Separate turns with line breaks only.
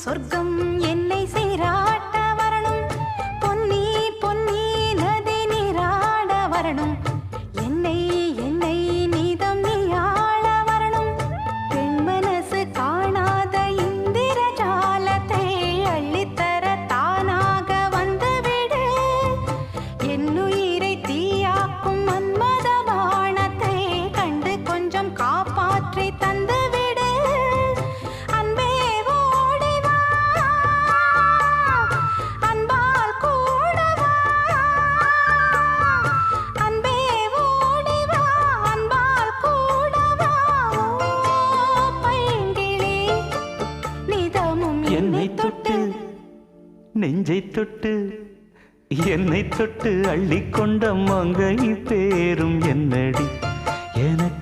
சொர்க்கம் என்னை சீராட்ட வரணும், பொன்னி பொன்னி நதி நீராட வரணும், என்னை என்னை நீதம் நீயாள வரணும். பெண் மனசு காணாத இந்திர ஜாலத்தை அள்ளித்தர தானாக வந்துவிடு. என்னுயிரை தீயாக்கும் மன்மத பாணத்தை கண்டு கொஞ்சம் காப்பாற்றி தந்துவிடு. அன்பே ஓடிவா, அன்பால் கூடவா, அன்பே ஓடிவா, அன்பால் கூடவா. ஓ பைங்கிளி, நிதமும்
என்னை தொட்டு நெஞ்சை தொட்டு என்னை தொட்டு அள்ளிக்கொண்ட மங்கை பேரும் என்னடி.